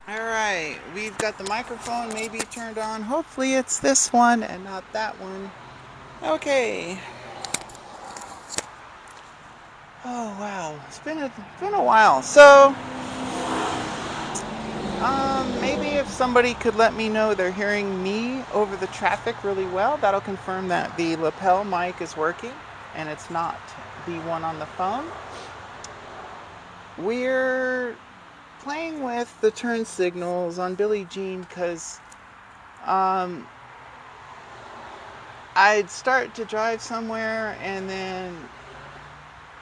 Alright, we've got the microphone maybe turned on. Hopefully it's this one and not that one. Okay. Oh wow, it's been a while. So, maybe if somebody could let me know they're hearing me over the traffic really well, that'll confirm that the lapel mic is working and it's not the one on the phone. We're playing with the turn signals on Billie Jean because um, I'd start to drive somewhere and then,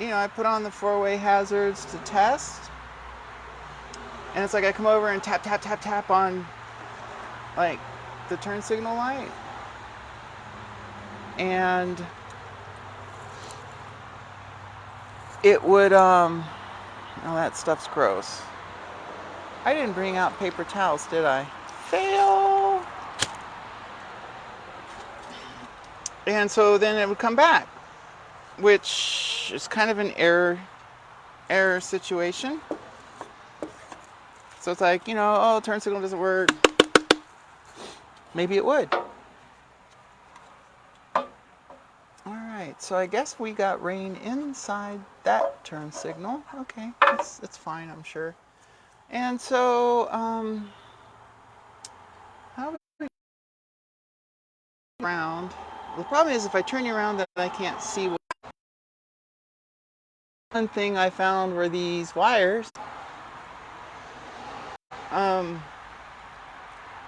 I put on the four-way hazards to test. And it's like I come over and tap, tap, tap, tap on like the turn signal light. And it would, oh, that stuff's gross. I didn't bring out paper towels, did I? Fail! And so then it would come back, which is kind of an error situation. So it's like, oh, turn signal doesn't work. Maybe it would. Alright, so I guess we got rain inside that turn signal. Okay, it's fine, I'm sure. And so, how do we around? The problem is if I turn you around then I can't see what. One thing I found were these wires.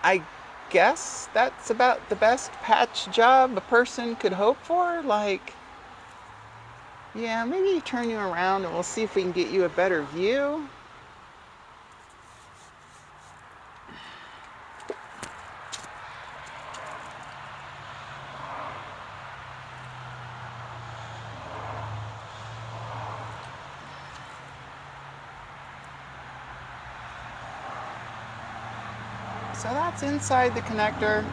I guess that's about the best patch job a person could hope for. Like, yeah, maybe turn you around and we'll see if we can get you a better view. So that's inside the connector.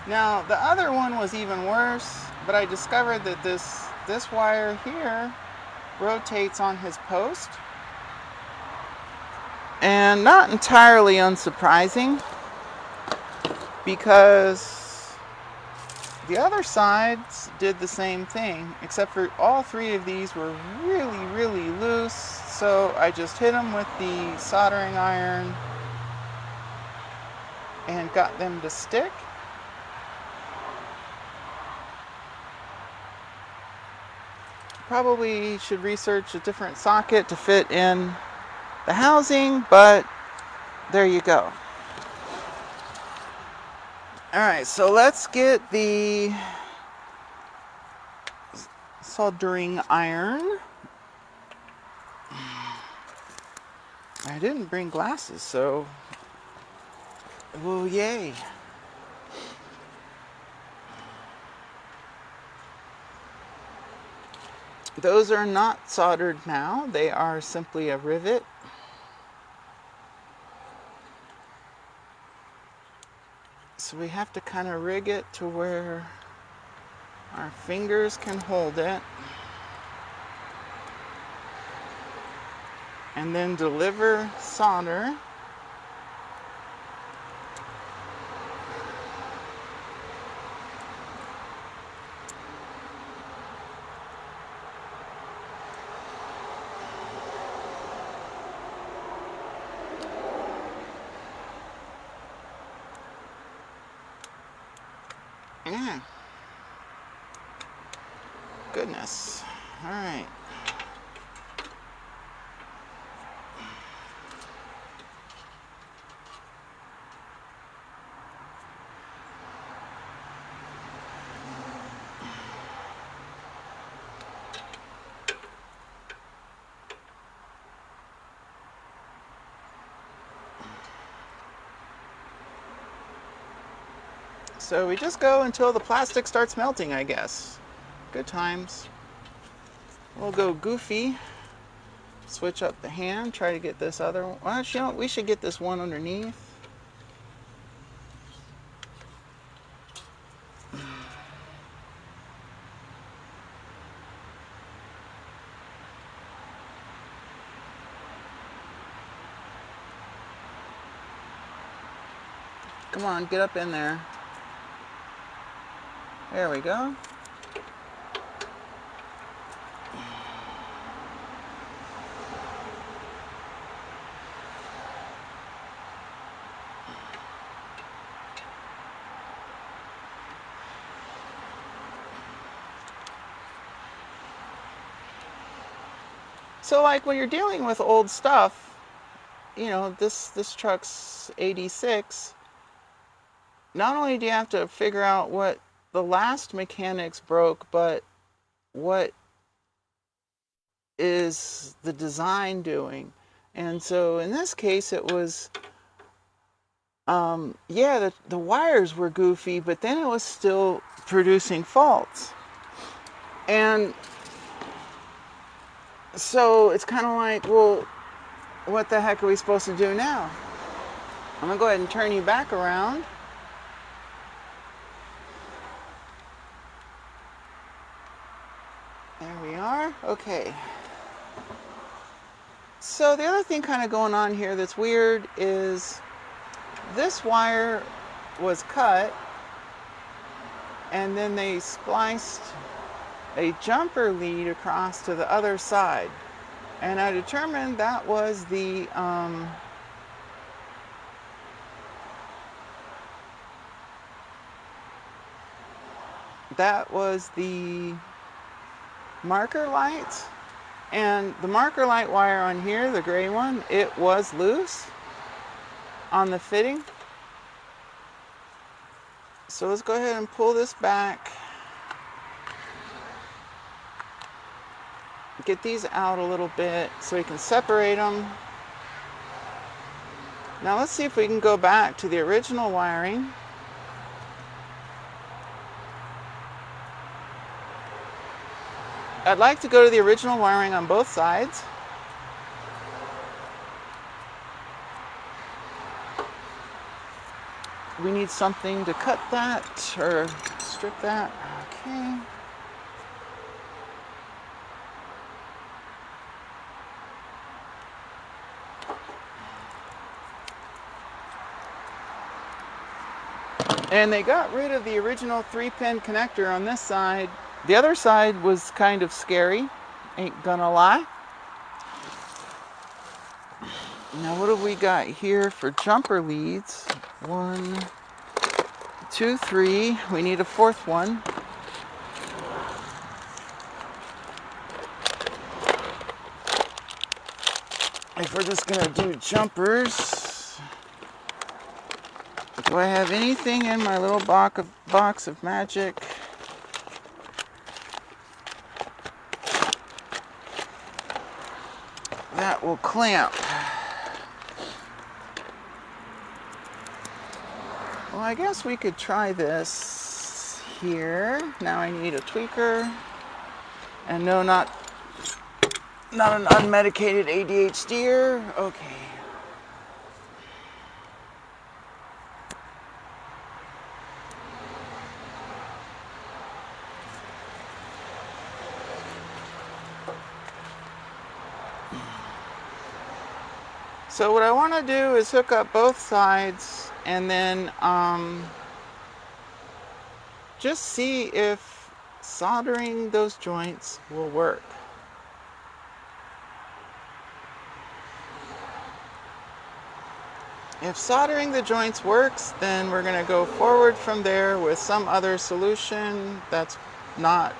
Now the other one was even worse, but I discovered that this wire here rotates on his post. And not entirely unsurprising, because the other sides did the same thing, except for all three of these were really, really loose. So I just hit them with the soldering iron and got them to stick. Probably should research a different socket to fit in the housing, but there you go. Alright, so let's get the soldering iron. I didn't bring glasses, so well, yay. Those are not soldered now, they are simply a rivet. So we have to kind of rig it to where our fingers can hold it. And then deliver solder. Yeah. Goodness. All right. So we just go until the plastic starts melting, I guess. Good times. We'll go goofy. Switch up the hand, try to get this other one. Well, actually, we should get this one underneath. Come on, get up in there. There we go. So like when you're dealing with old stuff, you know, this truck's 86, not only do you have to figure out what the last mechanics broke, but what is the design doing? And so in this case, it was, yeah, the wires were goofy, but then it was still producing faults. And so it's kind of like, well, what the heck are we supposed to do now? I'm gonna go ahead and turn you back around. There we are. Okay. So the other thing kind of going on here that's weird is this wire was cut and then they spliced a jumper lead across to the other side. And I determined that was the marker light. And the marker light wire on here, the gray one, it was loose on the fitting. So let's go ahead and pull this back. Get these out a little bit so we can separate them. Now let's see if we can go back to the original wiring. I'd like to go to the original wiring on both sides. We need something to cut that or strip that. Okay. And they got rid of the original 3-pin connector on this side. The other side was kind of scary, ain't gonna lie. Now what have we got here for jumper leads? 1, 2, 3. We need a fourth one. If we're just gonna do jumpers, do I have anything in my little box of magic? That will clamp. Well, I guess we could try this here. Now I need a tweaker. And no, not an unmedicated ADHDer. Okay. So what I want to do is hook up both sides and then just see if soldering those joints will work. If soldering the joints works, then we're going to go forward from there with some other solution that's not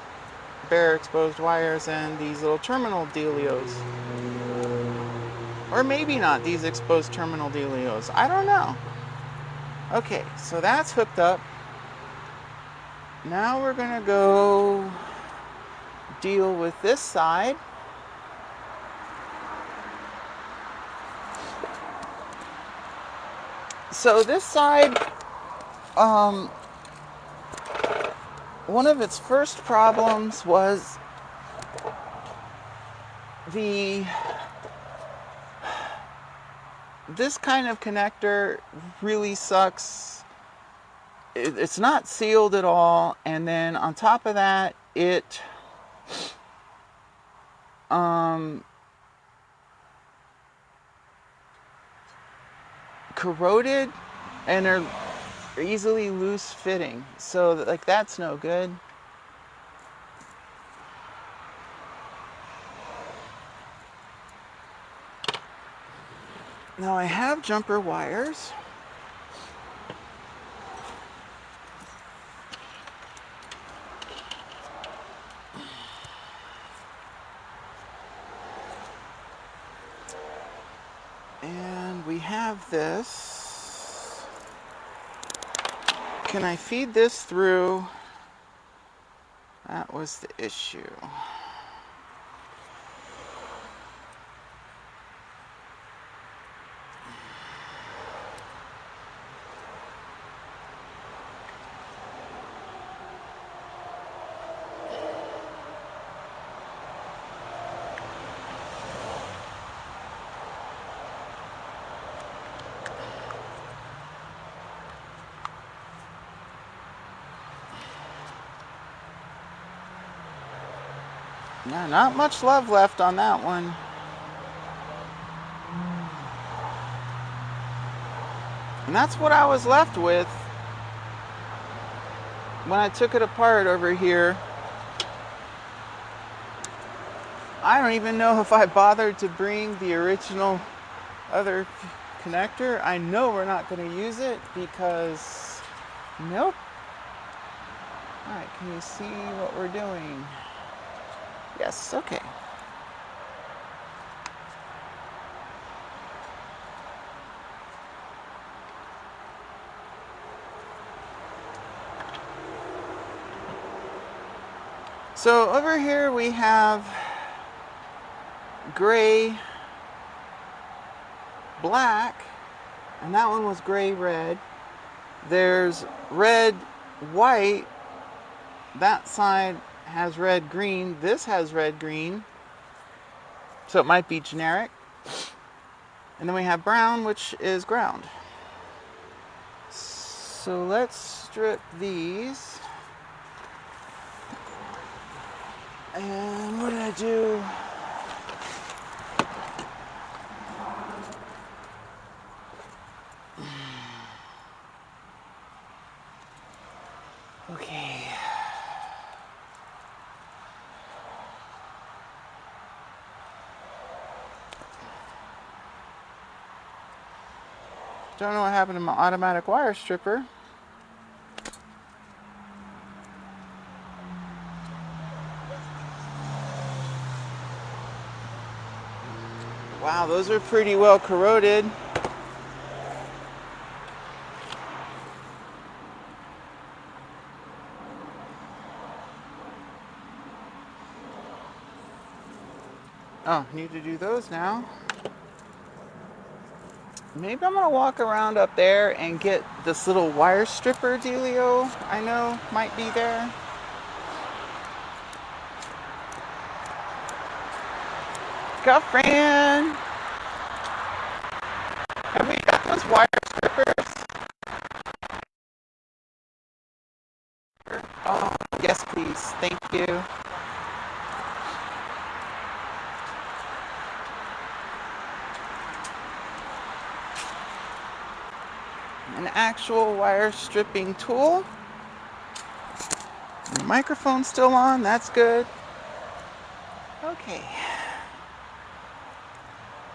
bare exposed wires and these little terminal dealios. Or maybe not these exposed terminal dealios. I don't know. Okay, so that's hooked up. Now we're going to go deal with this side. So this side, one of its first problems was this kind of connector really sucks. It's not sealed at all, and then on top of that, it corroded, and easily loose fitting. So like that's no good. Now I have jumper wires. And we have this. Can I feed this through? That was the issue. Yeah, not much love left on that one. And that's what I was left with when I took it apart over here. I don't even know if I bothered to bring the original other connector. I know we're not going to use it because, nope. All right, can you see what we're doing? Yes, okay. So over here we have gray, black, and that one was gray, red. There's red, white. That side has red, green. This has red, green. So it might be generic. And then we have brown, which is ground. So let's strip these. And what did I do? Okay. Don't know what happened to my automatic wire stripper. Wow, those are pretty well corroded. Oh, need to do those now. Maybe I'm gonna walk around up there and get this little wire stripper dealio I know might be there. Girlfriend! Have we got those wire strippers? Oh, yes please, thank you. An actual wire stripping tool. The microphone's still on, that's good. Okay.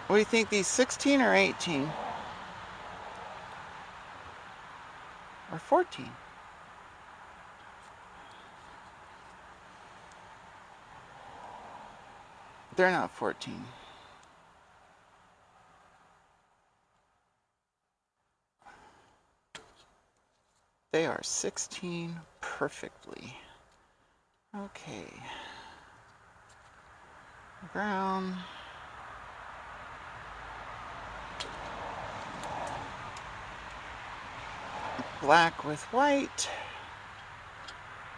What do you think, these 16 or 18? Or 14? They're not 14. They are 16 perfectly. Okay. Brown. Black with white.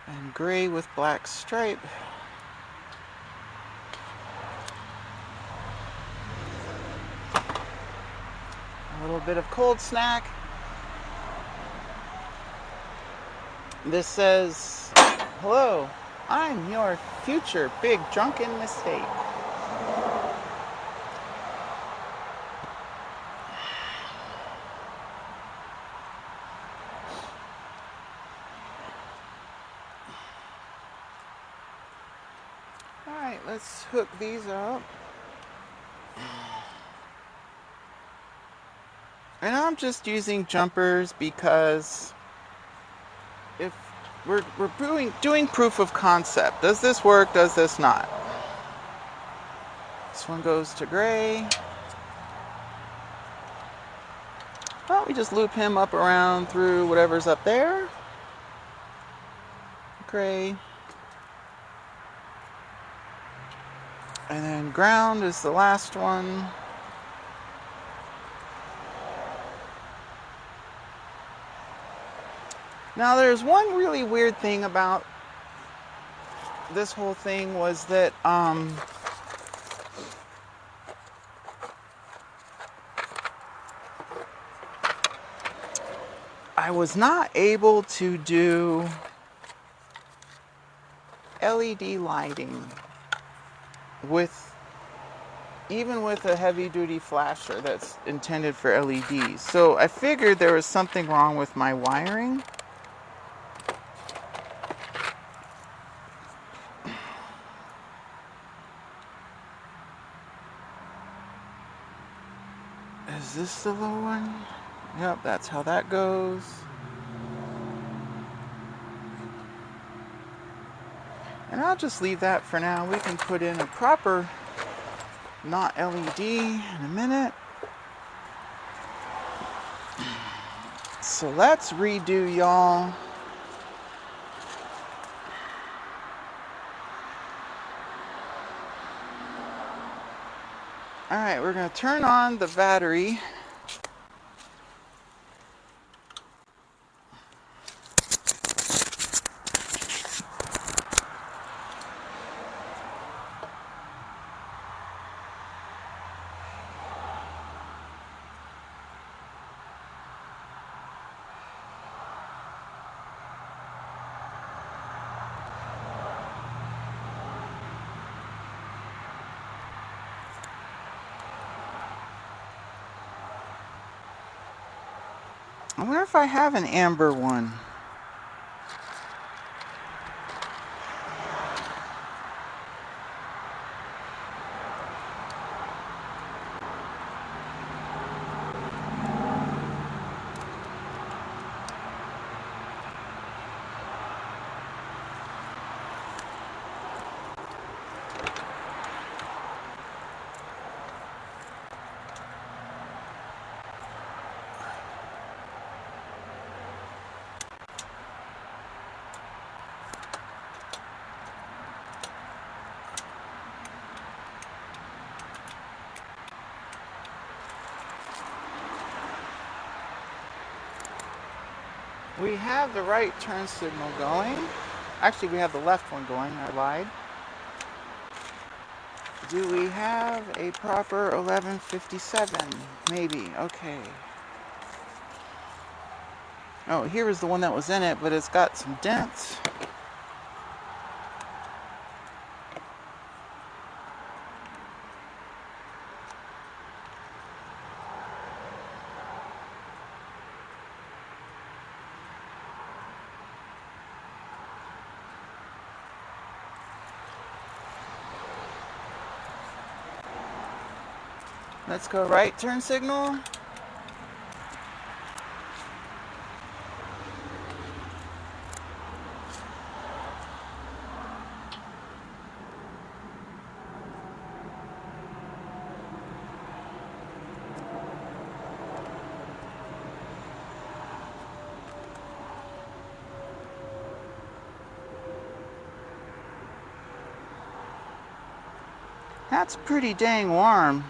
And gray with black stripe. A little bit of cold snack. This says, hello, I'm your future big drunken mistake. Alright, let's hook these up. And I'm just using jumpers because if we're doing proof of concept. Does this work? Does this not? This one goes to gray. Well, we just loop him up around through whatever's up there. Gray. And then ground is the last one. Now there's one really weird thing about this whole thing was that I was not able to do LED lighting even with a heavy duty flasher that's intended for LEDs. So I figured there was something wrong with my wiring. Is this the low one? Yep, that's how that goes. And I'll just leave that for now. We can put in a proper, not LED in a minute. So let's redo, y'all. All right, we're gonna turn on the battery. I wonder if I have an amber one. We have the right turn signal going. Actually, we have the left one going. I lied. Do we have a proper 1157? Maybe. Okay. Oh, here is the one that was in it, but it's got some dents. Let's go right turn signal. That's pretty dang warm.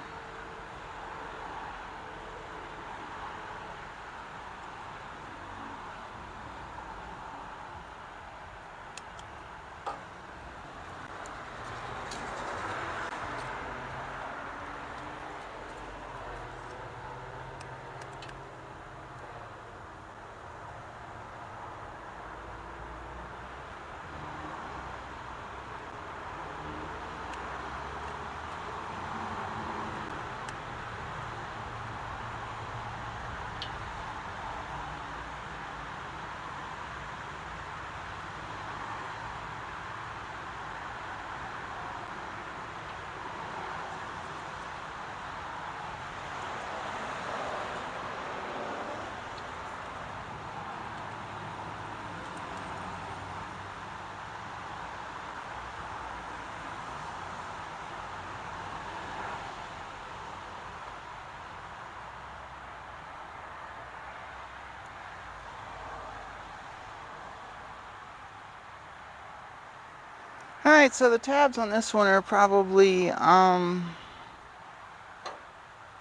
Alright, so the tabs on this one are probably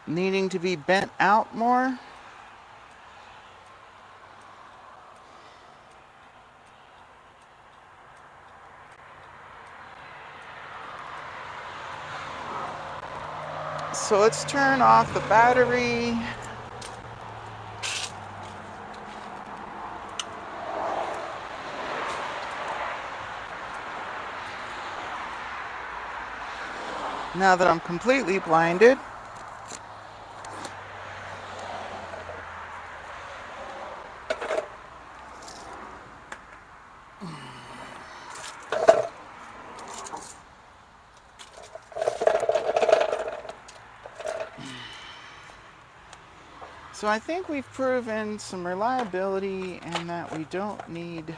needing to be bent out more. So let's turn off the battery. Now that I'm completely blinded. So I think we've proven some reliability and that we don't need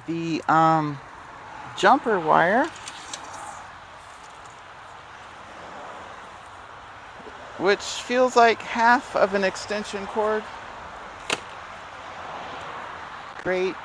the jumper wire, which feels like half of an extension cord. Great.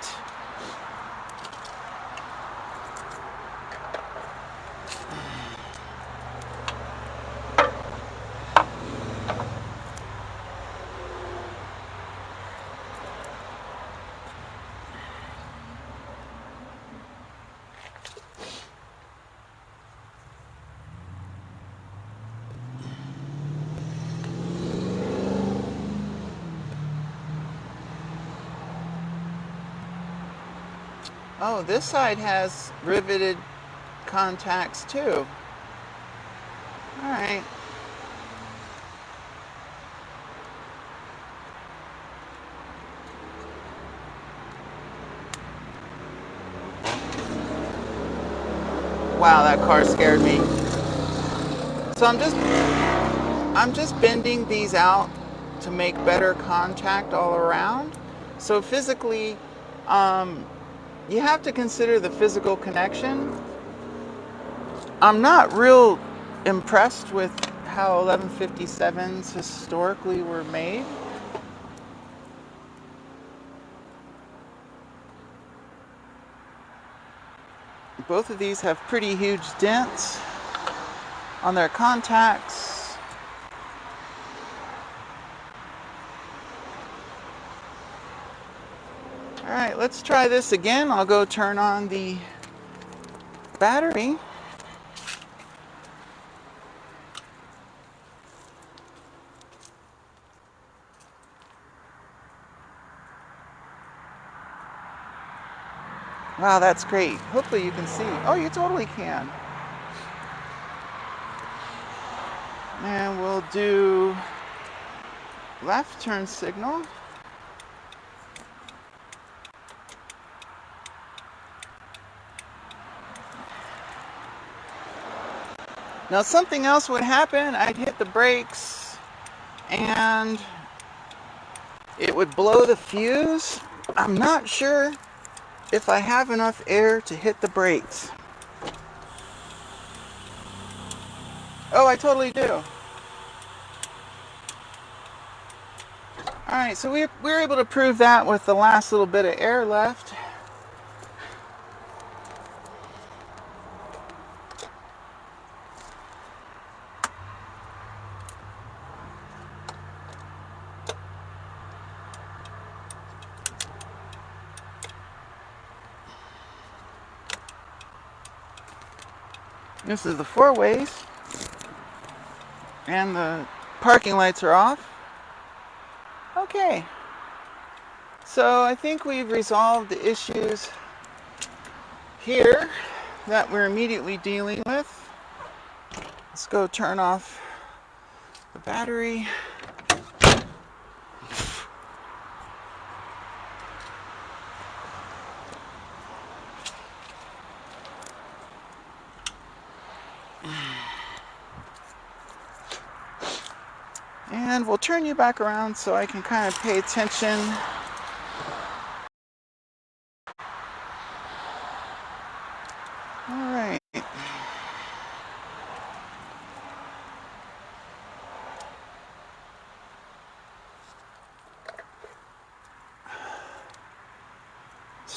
Oh, this side has riveted contacts too. All right. Wow, that car scared me. So I'm just bending these out to make better contact all around. So physically, you have to consider the physical connection. I'm not real impressed with how 1157s historically were made. Both of these have pretty huge dents on their contacts. All right, let's try this again. I'll go turn on the battery. Wow, that's great. Hopefully you can see. Oh, you totally can. And we'll do left turn signal. Now something else would happen. I'd hit the brakes and it would blow the fuse. I'm not sure if I have enough air to hit the brakes. Oh, I totally do. Alright, so we were able to prove that with the last little bit of air left. This is the four ways. And the parking lights are off. Okay. So I think we've resolved the issues here that we're immediately dealing with. Let's go turn off the battery. And we'll turn you back around so I can kind of pay attention. All right.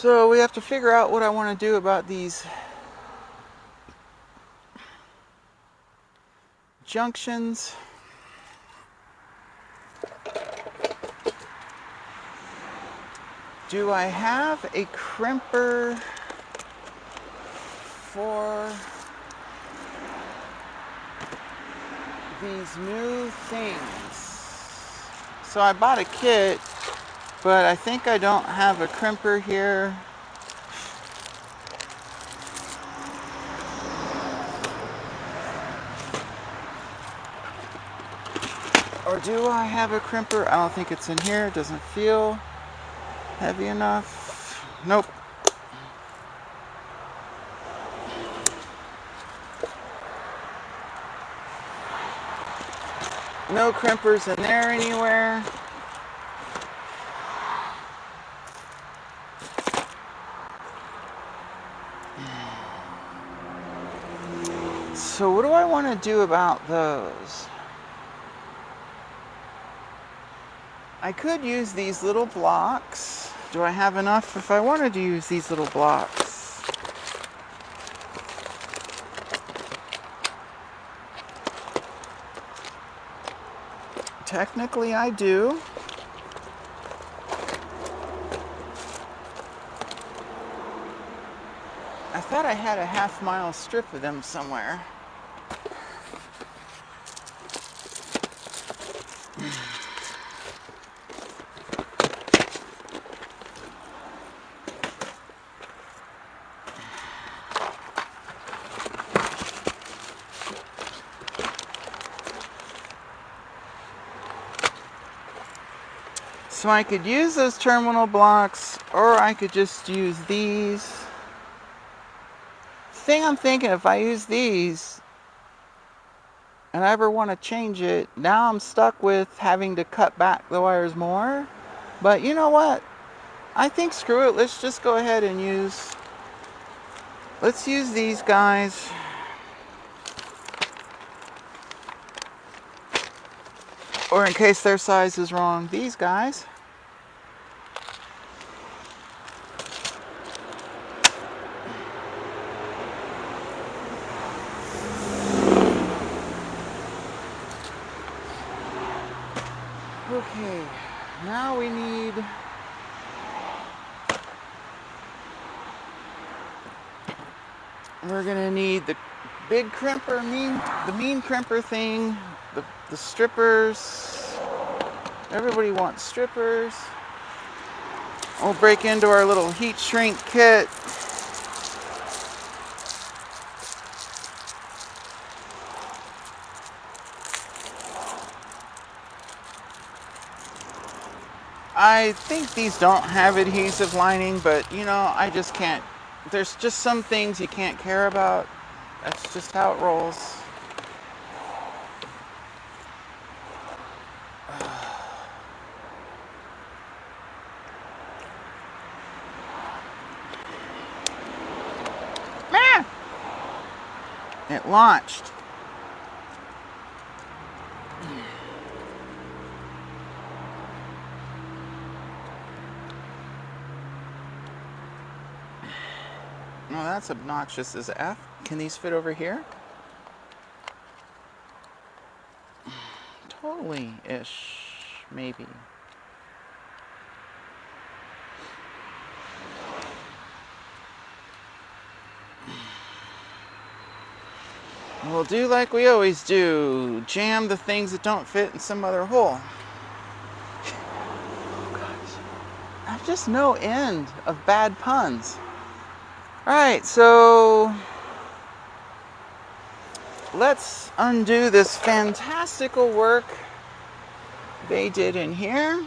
So we have to figure out what I want to do about these junctions. Do I have a crimper for these new things? So I bought a kit, but I think I don't have a crimper here. Or do I have a crimper? I don't think it's in here. It doesn't feel heavy enough. Nope. No crimpers in there anywhere. So what do I want to do about those? I could use these little blocks. Do I have enough if I wanted to use these little blocks? Technically I do. I thought I had a half-mile strip of them somewhere. So I could use those terminal blocks, or I could just use these. The thing I'm thinking, if I use these, and I ever want to change it, now I'm stuck with having to cut back the wires more. But you know what? I think screw it, let's just go ahead and let's use these guys. Or in case their size is wrong, these guys. Okay, now we need we're gonna need the big crimper, the mean crimper thing, the strippers. Everybody wants strippers. We'll break into our little heat shrink kit. I think these don't have adhesive lining, but you know, I just can't. There's just some things you can't care about. That's just how it rolls. Man! It launched. Oh, that's obnoxious as F. Can these fit over here? Totally-ish, maybe. We'll do like we always do. Jam the things that don't fit in some other hole. Oh, gosh. I have just no end of bad puns. Alright, so let's undo this fantastical work they did in here.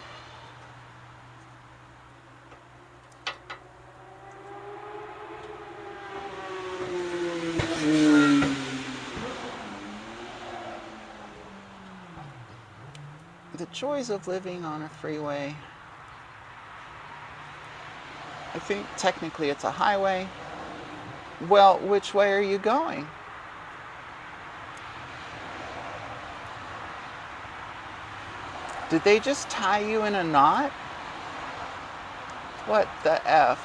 The joys of living on a freeway. I think technically it's a highway. Well, which way are you going? Did they just tie you in a knot? What the F?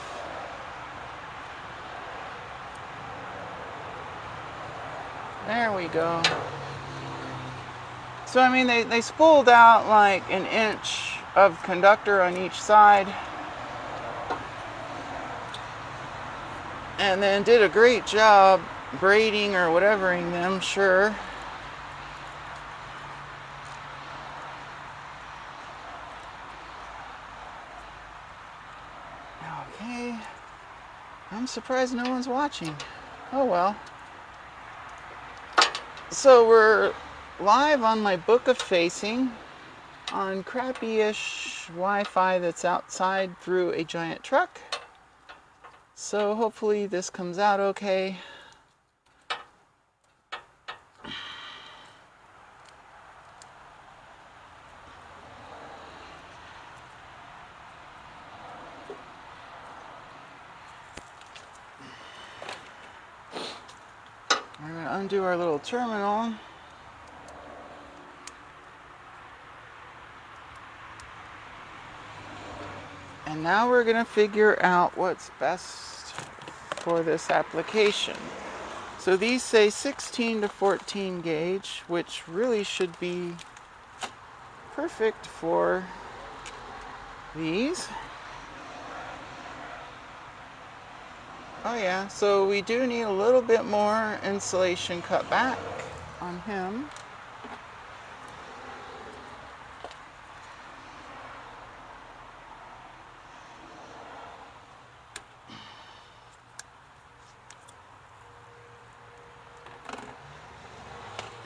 There we go. So I mean, they spooled out like an inch of conductor on each side, and then did a great job braiding or whatevering them, sure. Okay. I'm surprised no one's watching. Oh well. So we're live on my book of facing on crappy-ish Wi-Fi that's outside through a giant truck. So hopefully this comes out okay. We're going to undo our little terminal. And now we're going to figure out what's best for this application. So these say 16 to 14 gauge, which really should be perfect for these. Oh yeah, so we do need a little bit more insulation cut back on him.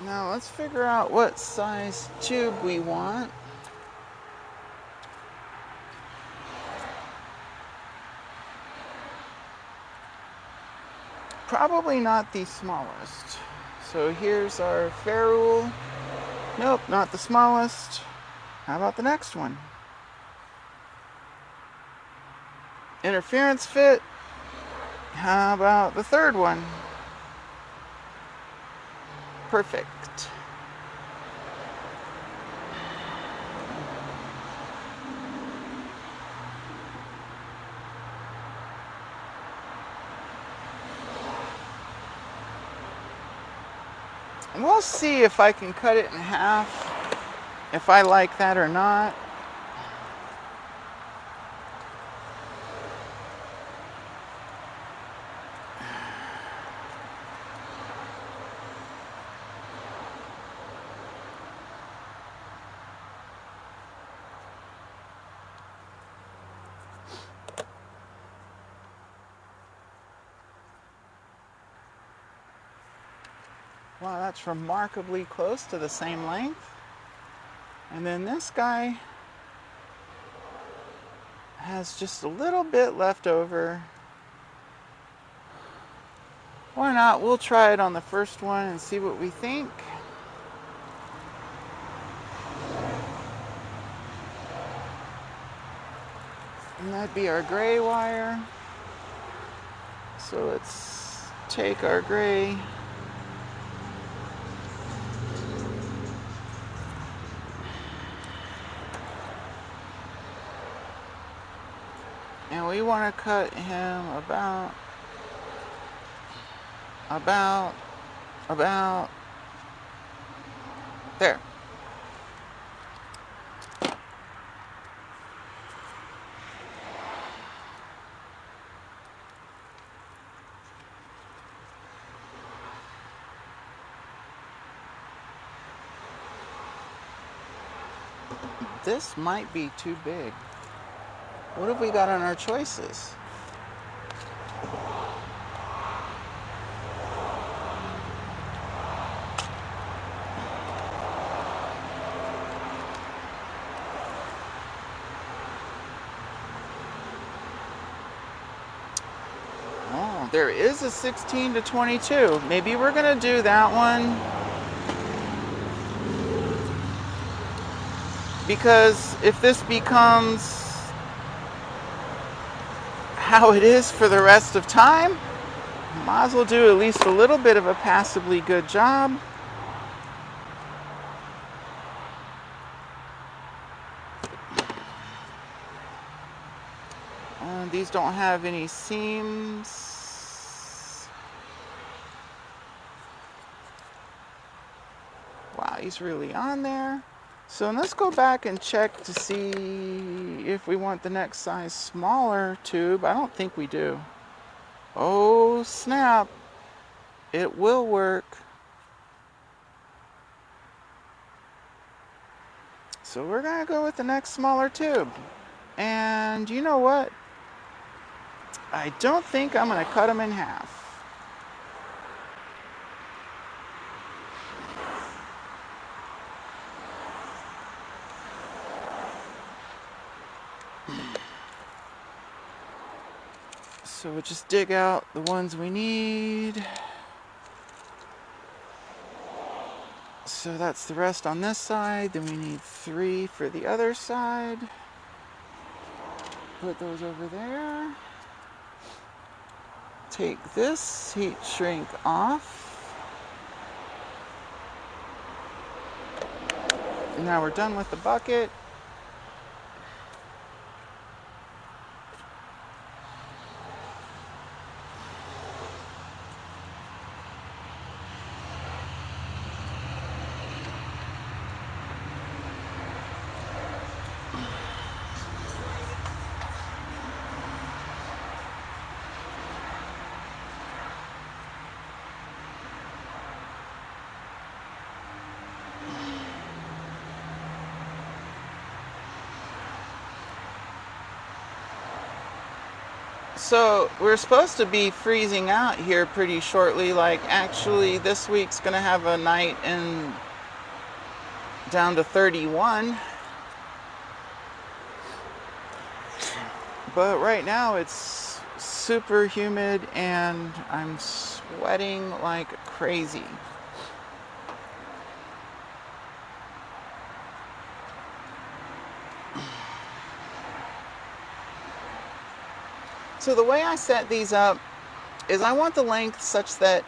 Now let's figure out what size tube we want. Probably not the smallest. So here's our ferrule. Nope, not the smallest. How about the next one? Interference fit. How about the third one? Perfect. And we'll see if I can cut it in half, if I like that or not. Wow, that's remarkably close to the same length. And then this guy has just a little bit left over. Why not? We'll try it on the first one and see what we think. And that'd be our gray wire. So let's take our gray. And we want to cut him about there. This might be too big. What have we got on our choices? Oh, there is a 16 to 22. Maybe we're going to do that one. Because if this becomes how it is for the rest of time, might as well do at least a little bit of a passably good job. These don't have any seams. nobody's really on there. So let's go back and check to see if we want the next size smaller tube. I don't think we do. Oh snap, it will work. So we're gonna go with the next smaller tube. And you know what? I don't think I'm gonna cut them in half. So we'll just dig out the ones we need. So that's the rest on this side. Then we need 3 for the other side. Put those over there. Take this heat shrink off. And now we're done with the bucket. So we're supposed to be freezing out here pretty shortly. Like actually this week's gonna have a night in down to 31. But right now it's super humid and I'm sweating like crazy. So the way I set these up is I want the length such that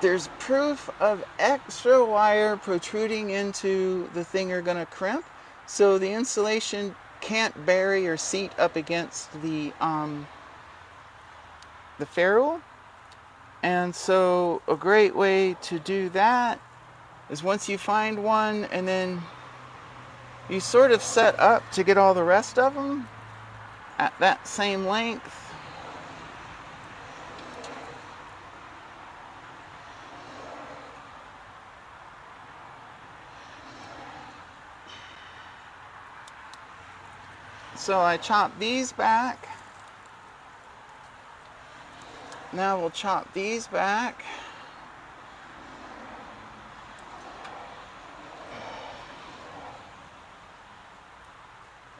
there's proof of extra wire protruding into the thing you're going to crimp, so the insulation can't bury or seat up against the ferrule. And so a great way to do that is once you find one and then you sort of set up to get all the rest of them at that same length. So I chop these back. Now we'll chop these back.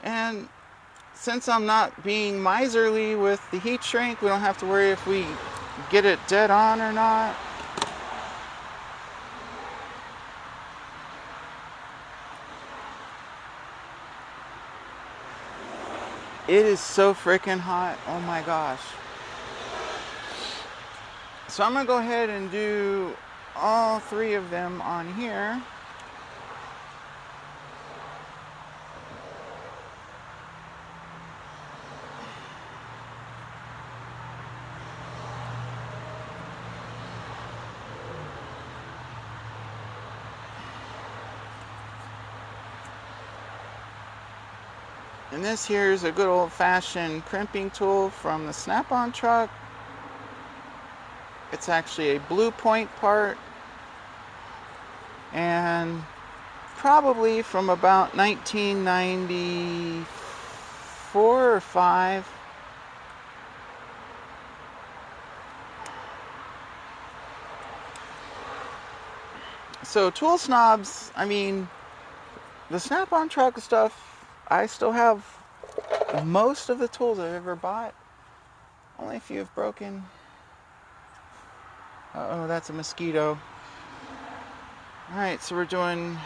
And since I'm not being miserly with the heat shrink, we don't have to worry if we get it dead on or not. It is so freaking hot. Oh my gosh. So I'm gonna go ahead and do all 3 of them on here. And this here is a good old-fashioned crimping tool from the Snap-on truck. It's actually a Blue Point part, and probably from about 1994 or 5. So tool snobs, I mean, the Snap-on truck stuff, I still have most of the tools I've ever bought. Only a few have broken. Uh-oh, that's a mosquito. Alright, so we're doing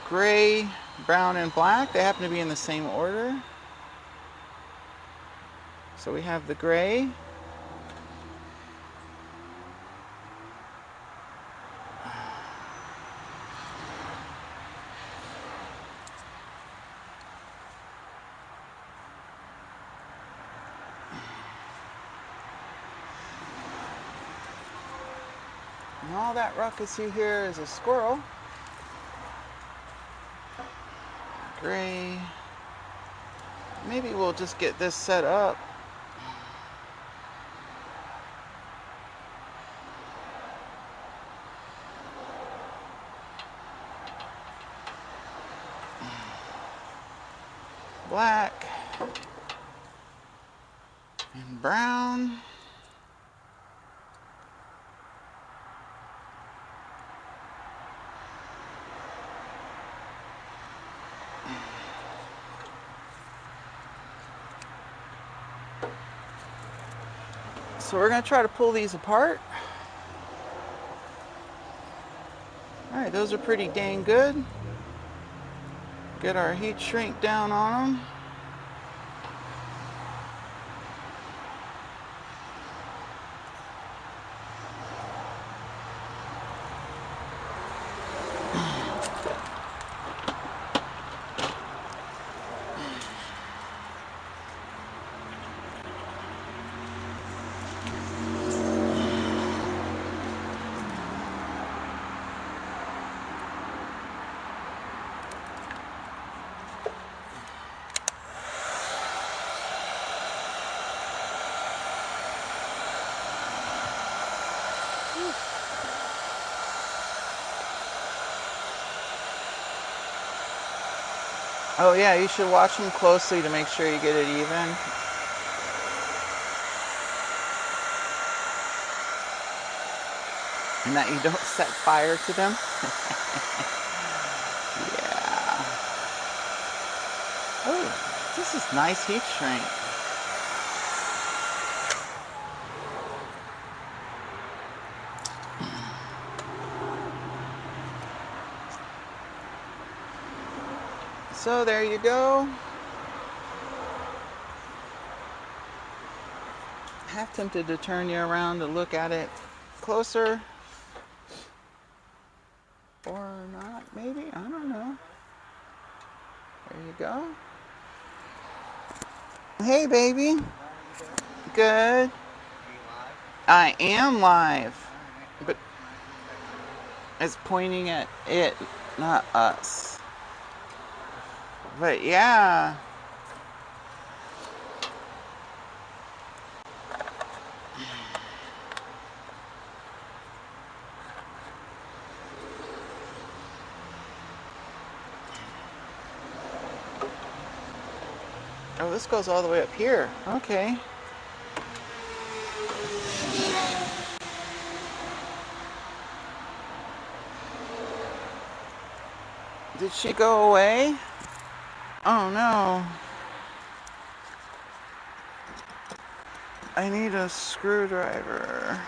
gray, brown, and black. They happen to be in the same order. So we have the gray. And all that ruckus you hear is a squirrel. Gray. Maybe we'll just get this set up. Black and brown. So we're going to try to pull these apart. Alright, those are pretty dang good. Get our heat shrink down on them. Oh yeah, you should watch them closely to make sure you get it even. And that you don't set fire to them. Yeah. Oh, this is nice heat shrink. So there you go. Half tempted to turn you around to look at it closer. Or not, maybe? I don't know. There you go. Hey, baby. Good. I am live. But it's pointing at it, not us. But yeah. Oh, this goes all the way up here. Okay. Did she go away? Oh no. I need a screwdriver.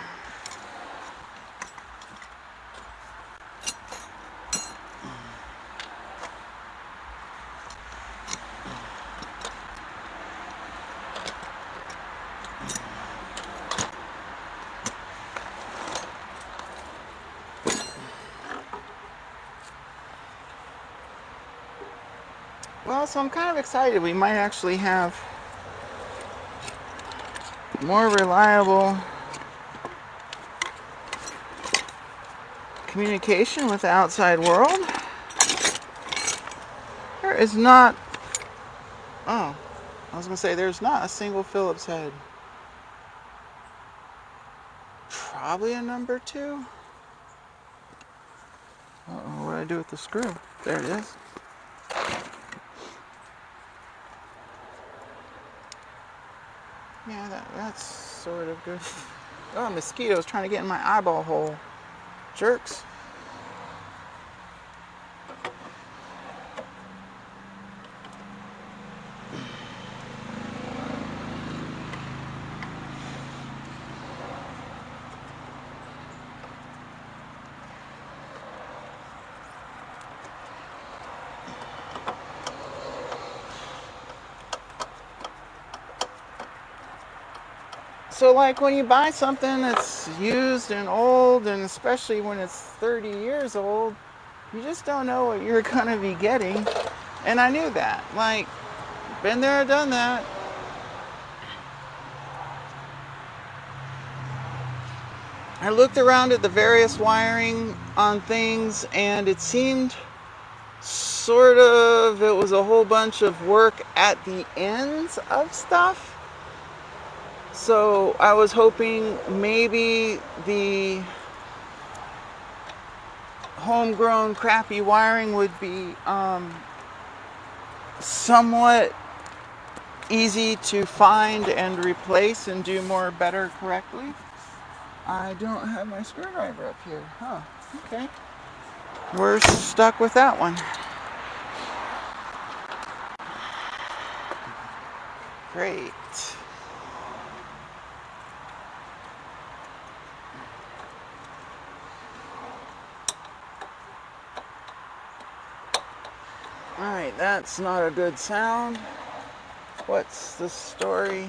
Well, so I'm kind of excited. We might actually have more reliable communication with the outside world. There is not, oh, I was going to say there's not a single Phillips head. Probably a number 2. Uh-oh, what do I do with the screw? There it is. Yeah, that's sort of good. Oh, mosquitoes trying to get in my eyeball hole. Jerks. So like when you buy something that's used and old, and especially when it's 30 years old, you just don't know what you're gonna be getting. And I knew that. Like, been there, done that. I looked around at the various wiring on things, and it seemed sort of, it was a whole bunch of work at the ends of stuff. So I was hoping maybe the homegrown crappy wiring would be somewhat easy to find and replace and do better correctly. I don't have my screwdriver up here. Huh, okay. We're stuck with that one. Great. Alright, that's not a good sound. What's the story?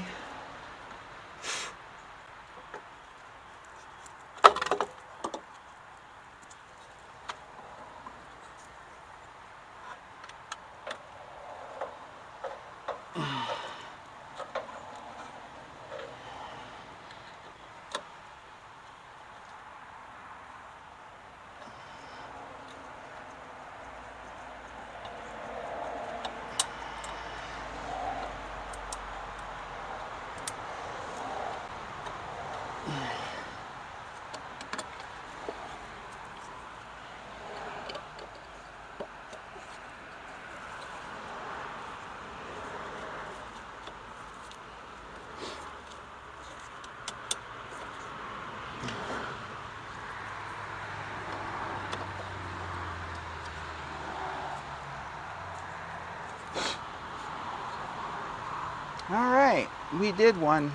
Alright, we did one.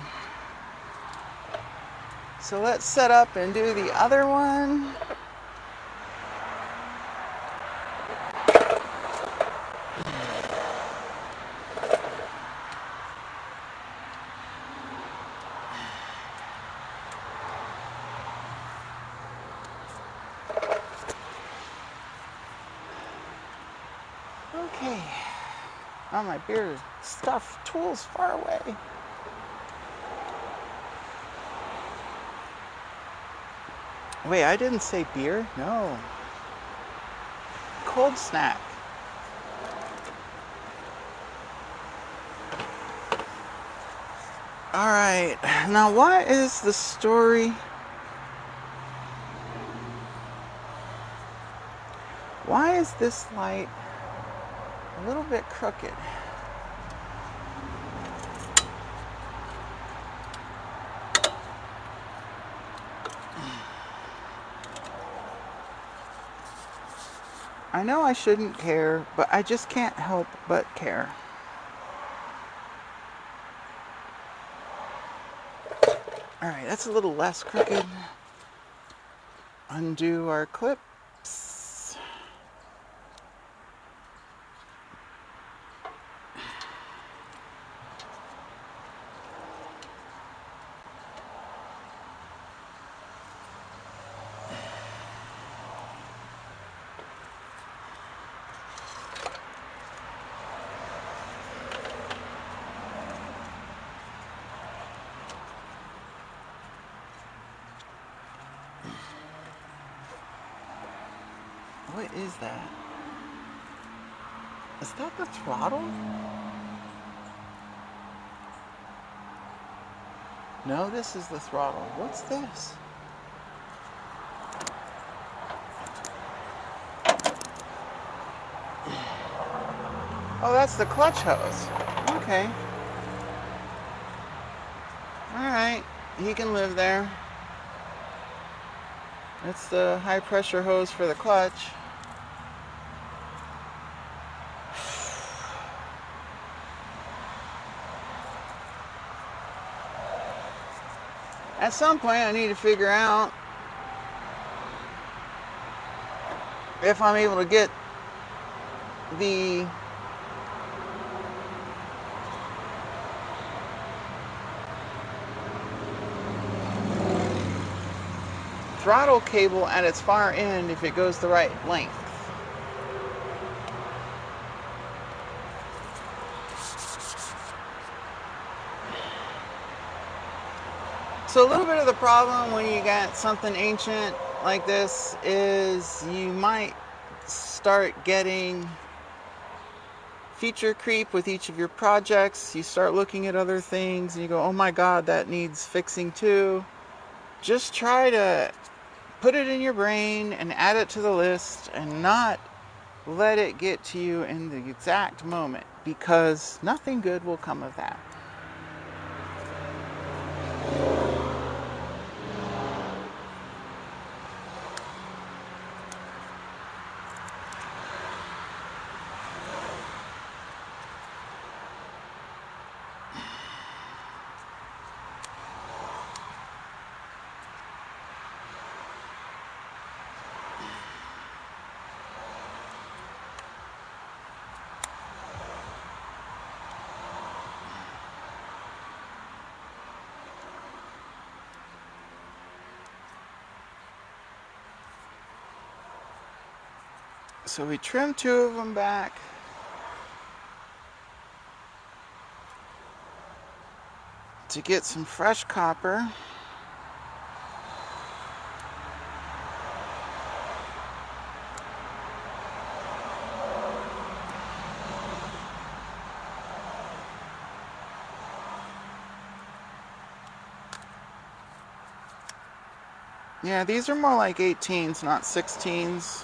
So let's set up and do the other one. Okay. Oh, my beer stuff tools far away. Wait, I didn't say beer? No. Cold snack. Alright, now what is the story? Why is this light a little bit crooked? I know I shouldn't care, but I just can't help but care. Alright, that's a little less crooked. Undo our clips. What is that? Is that the throttle? No, this is the throttle. What's this? Oh, that's the clutch hose. Okay. Alright, he can live there. That's the high pressure hose for the clutch. At some point I need to figure out if I'm able to get the throttle cable at its far end if it goes the right length. So a little bit of the problem when you got something ancient like this is you might start getting feature creep with each of your projects. You start looking at other things and you go, oh my God, that needs fixing too. Just try to put it in your brain and add it to the list and not let it get to you in the exact moment, because nothing good will come of that. So we trimmed 2 of them back. To get some fresh copper. Yeah, these are more like 18s, not 16s.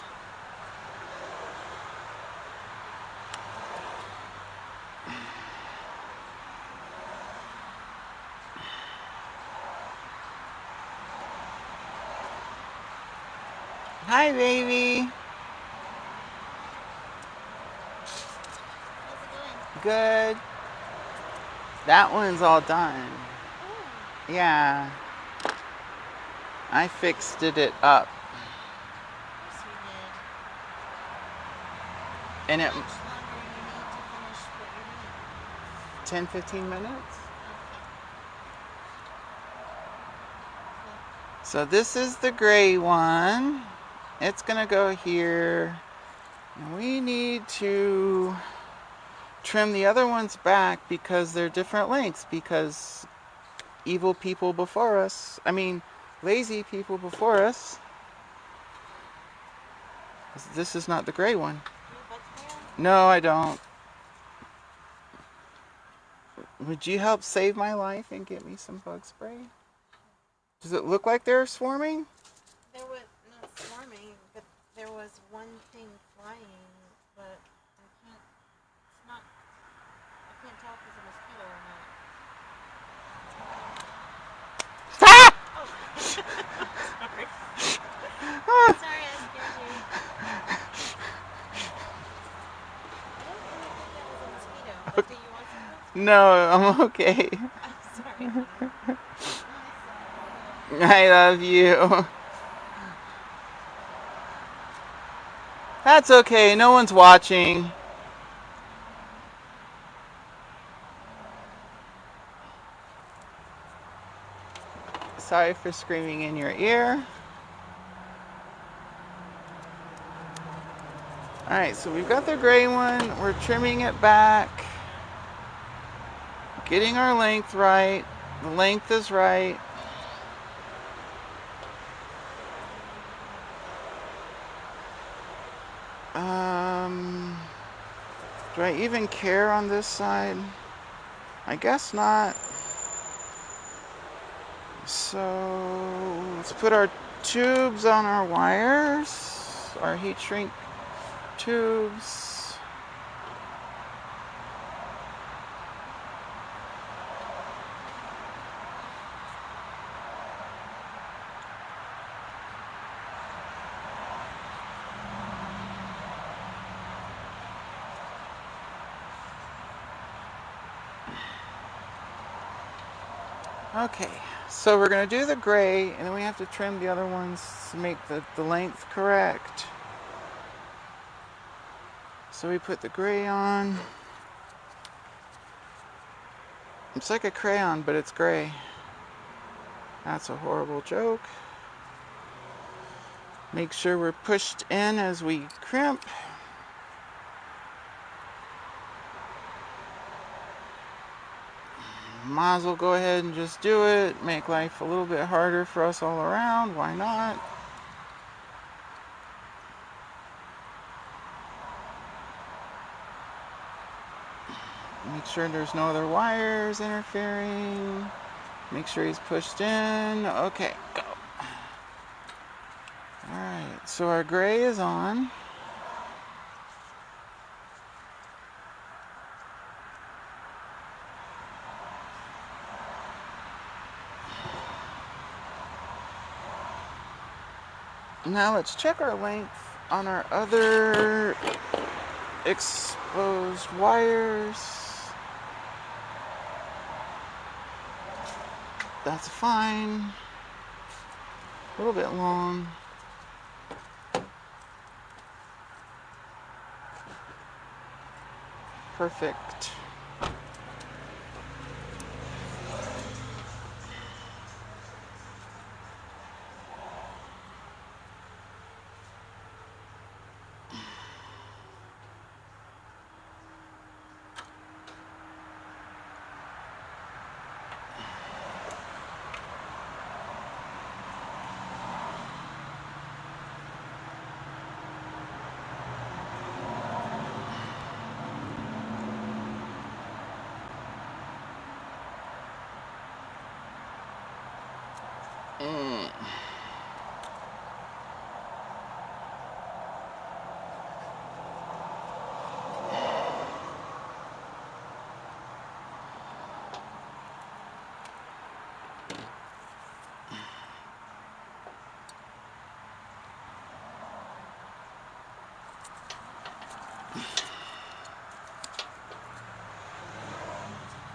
Hi, baby. Good. That one's all done. Yeah. I fixed it up. Yes, you did. And it How much longer you need to finish what you're doing? 10, 15 minutes. Okay. So this is the gray one. It's gonna go here. And we need to trim the other ones back because they're different lengths, because evil people before us, lazy people before us. This is not the gray one. No, I don't. Would you help save my life and get me some bug spray? Does it look like they're swarming? There was not swarming, but there was one thing flying, but I can't tell if it's a mosquito or not. Ah! Oh, sorry. Sorry, I scared you. I don't really think that was a mosquito, but do you want some? No, I'm okay. I'm sorry. I love you. That's okay, no one's watching. Sorry for screaming in your ear. Alright, so we've got the gray one. We're trimming it back. Getting our length right. The length is right. Do I even care on this side? I guess not. So let's put our tubes on our wires, our heat shrink tubes. Okay, so we're going to do the gray, and then we have to trim the other ones to make the length correct. So we put the gray on. It's like a crayon, but it's gray. That's a horrible joke. Make sure we're pushed in as we crimp. Might as well go ahead and just do it. Make life a little bit harder for us all around. Why not? Make sure there's no other wires interfering. Make sure he's pushed in. Okay, go. Alright, so our gray is on. Now let's check our length on our other exposed wires. That's fine. A little bit long. Perfect.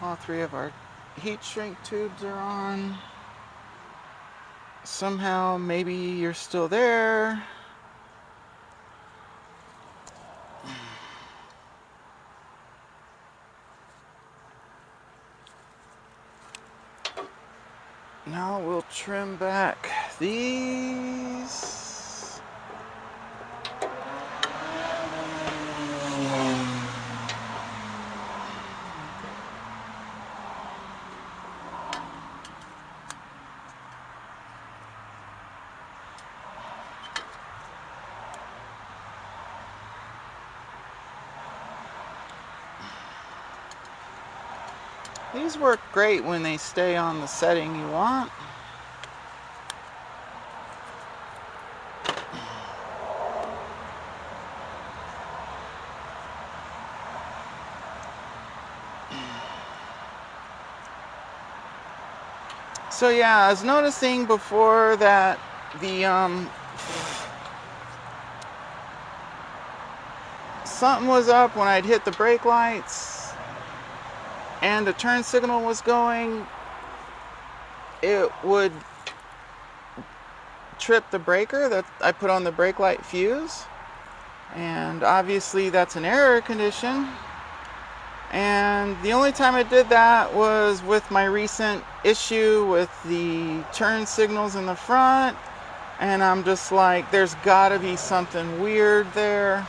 All three of our heat shrink tubes are on. Somehow, maybe you're still there. Now we'll trim back these. These work great when they stay on the setting you want. So yeah, I was noticing before that the something was up when I'd hit the brake lights and the turn signal was going. It would trip the breaker that I put on the brake light fuse, and obviously that's an error condition. And the only time I did that was with my recent issue with the turn signals in the front, and I'm just like, there's gotta be something weird there.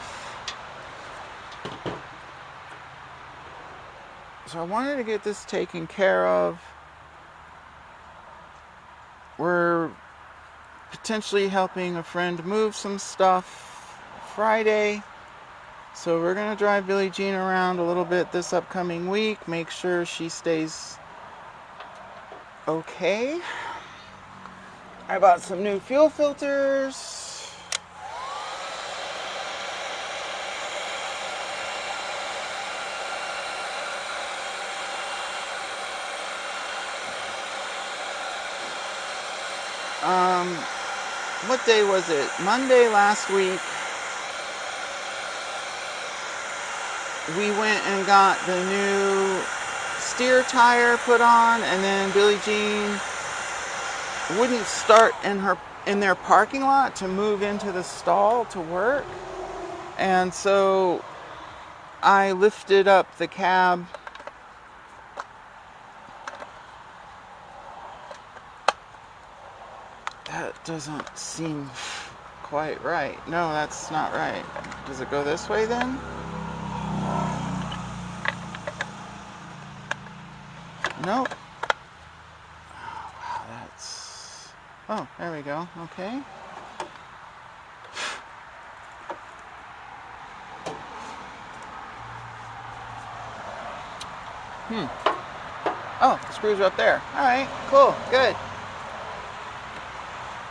So I wanted to get this taken care of. We're potentially helping a friend move some stuff Friday. So we're going to drive Billie Jean around a little bit this upcoming week. Make sure she stays okay. I bought some new fuel filters. What day was it? Monday last week. We went and got the new steer tire put on, and then Billie Jean wouldn't start in their parking lot to move into the stall to work. And so I lifted up the cab. That doesn't seem quite right. No, that's not right. Does it go this way then? Nope. Oh, wow, that's... Oh, there we go. Okay. Oh, the screws are up there. All right, cool, good.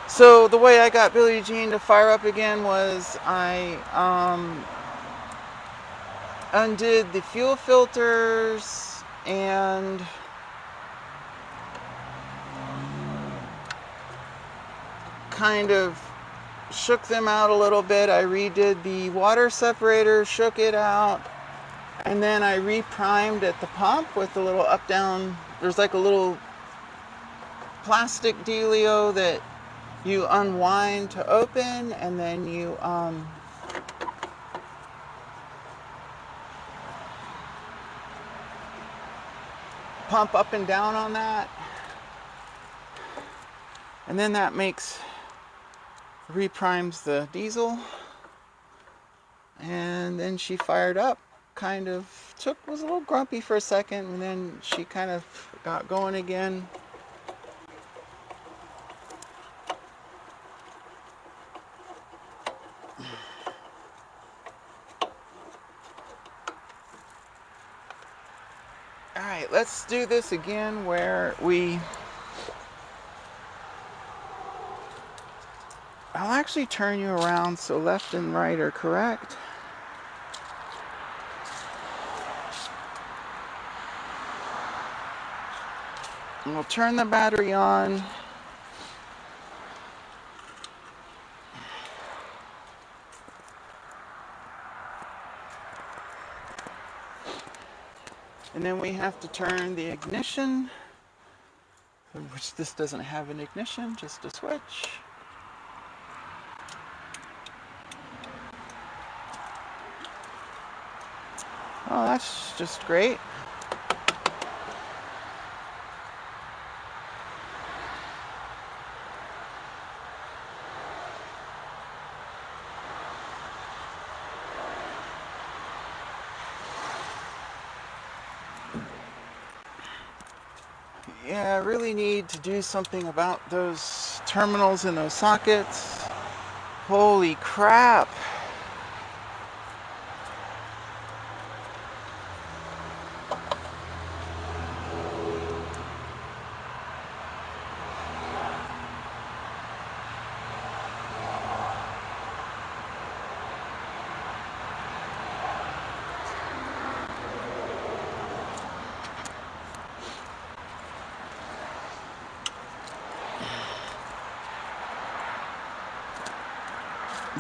So the way I got Billie Jean to fire up again was I undid the fuel filters and kind of shook them out a little bit. I redid the water separator, shook it out, and then I reprimed at the pump with a little up down. There's like a little plastic dealio that you unwind to open, and then you pump up and down on that, and then that reprimes the diesel, and then she fired up. Kind of was a little grumpy for a second, and then she kind of got going again. All right, let's do this again where I'll actually turn you around so left and right are correct. And we'll turn the battery on. And then we have to turn the ignition, which this doesn't have an ignition, just a switch. Oh, that's just great. Yeah, I really need to do something about those terminals and those sockets. Holy crap.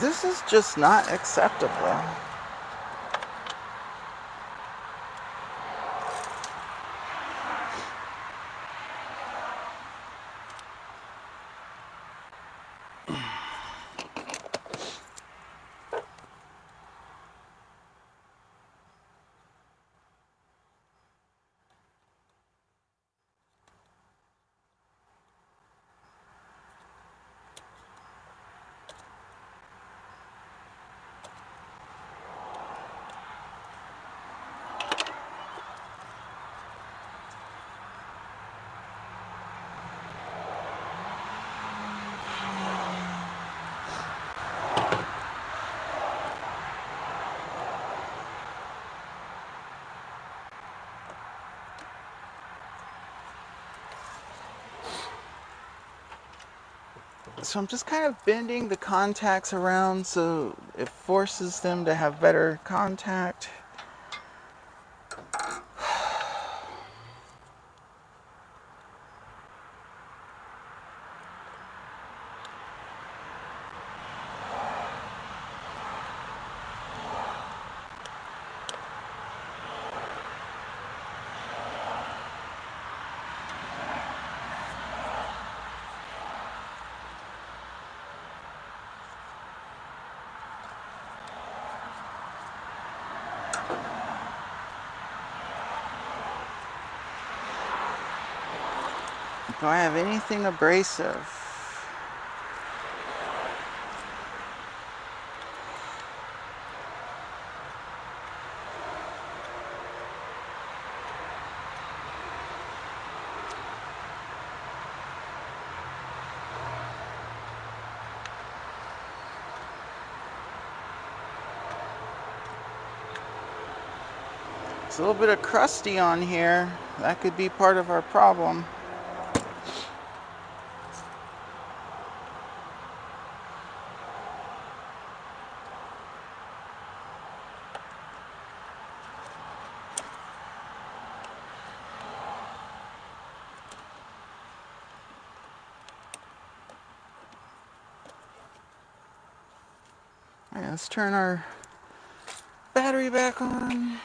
This is just not acceptable. So I'm just kind of bending the contacts around so it forces them to have better contact. Do I have anything abrasive? It's a little bit of crusty on here. That could be part of our problem. All right, let's turn our battery back on.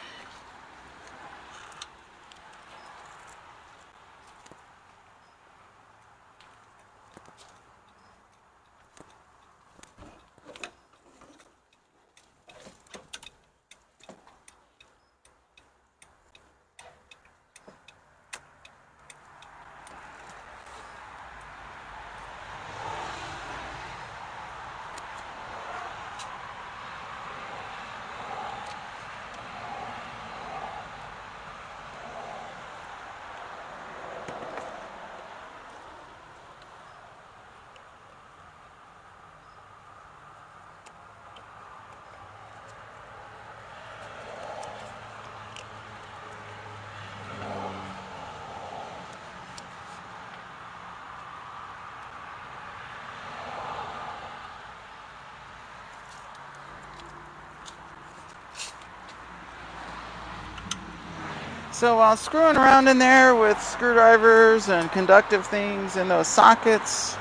So while screwing around in there with screwdrivers and conductive things in those sockets,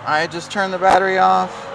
I just turned the battery off.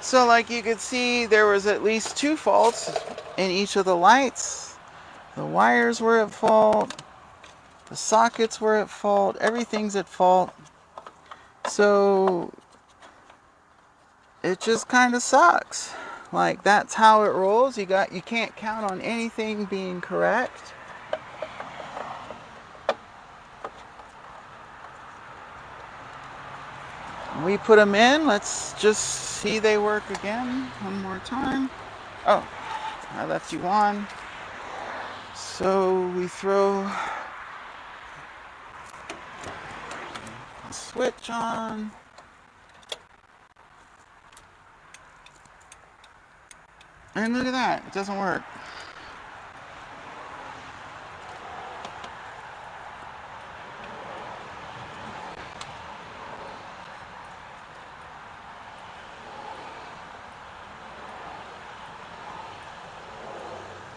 So like you could see, there was at least 2 faults in each of the lights. The wires were at fault, the sockets were at fault, everything's at fault. So it just kind of sucks. Like, that's how it rolls. You can't count on anything being correct. We put them in. Let's just see they work again one more time. Oh, I left you on. So we throw a switch on. And look at that, it doesn't work.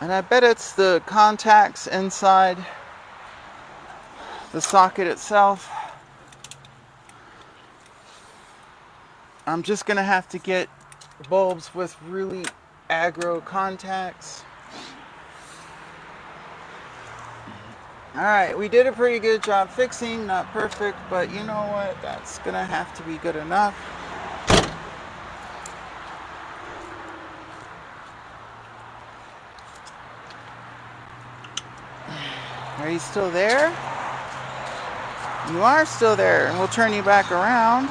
And I bet it's the contacts inside the socket itself. I'm just gonna have to get bulbs with really aggro contacts. Alright, we did a pretty good job fixing, not perfect, but you know what, that's gonna have to be good enough. Are you still there? You are still there, and we'll turn you back around.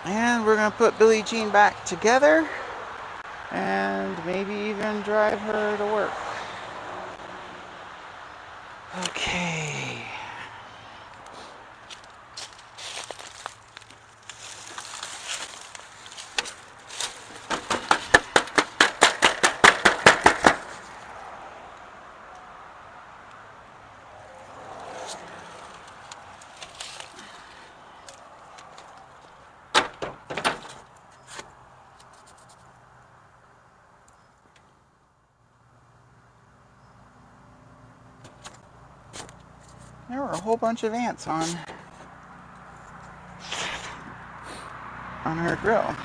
And we're going to put Billie Jean back together and maybe even drive her to work. Okay. There were a whole bunch of ants on her grill.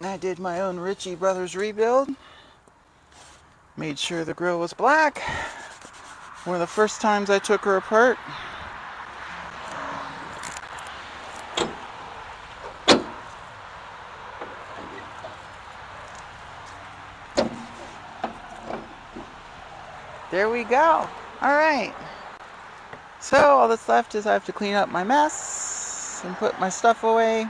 I did my own Ritchie Brothers rebuild. Made sure the grill was black. One of the first times I took her apart. There we go. All right. So all that's left is I have to clean up my mess and put my stuff away.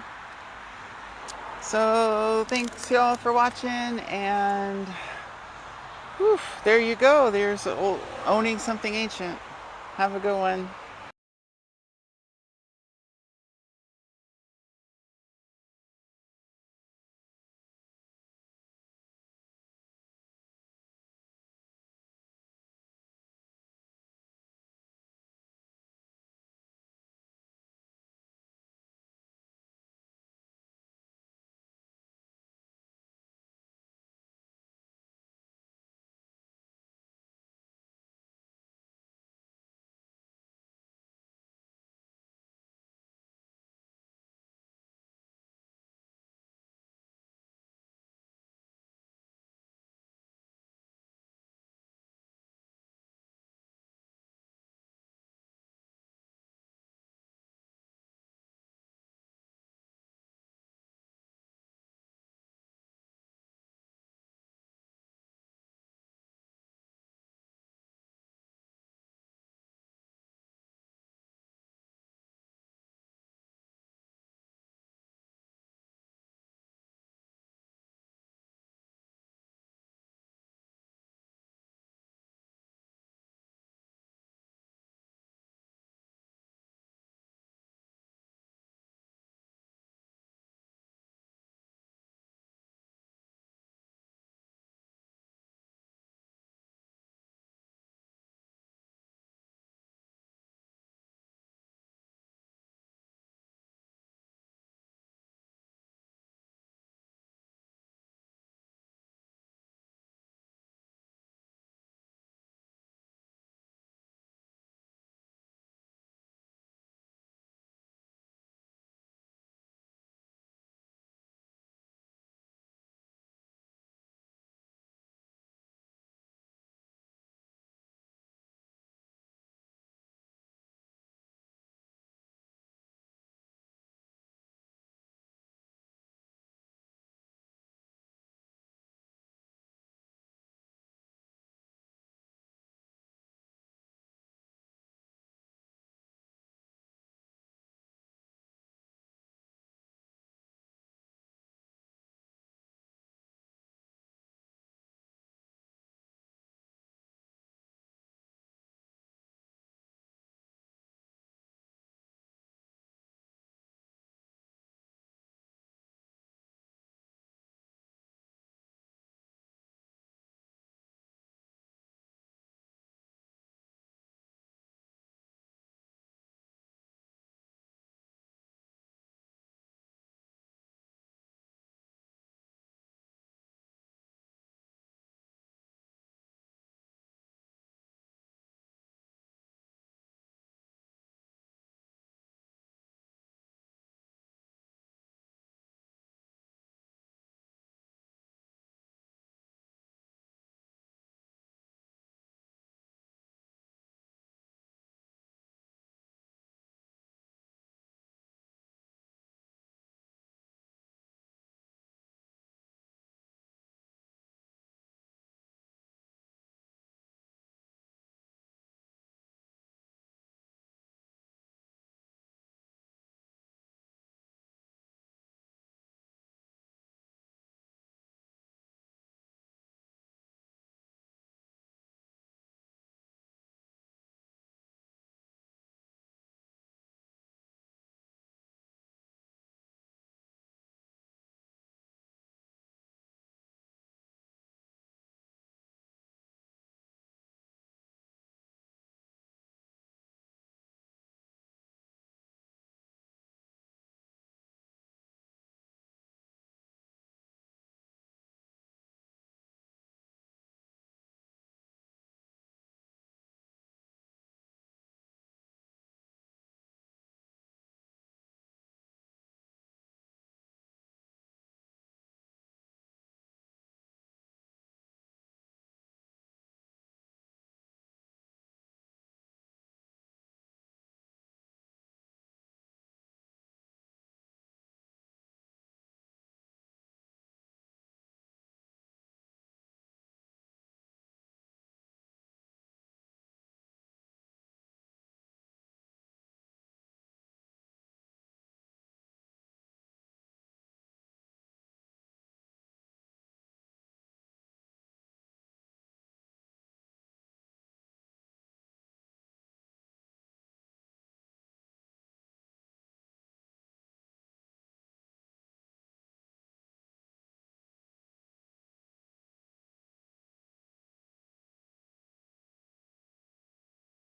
So thanks y'all for watching, and whew, there you go. There's owning something ancient. Have a good one.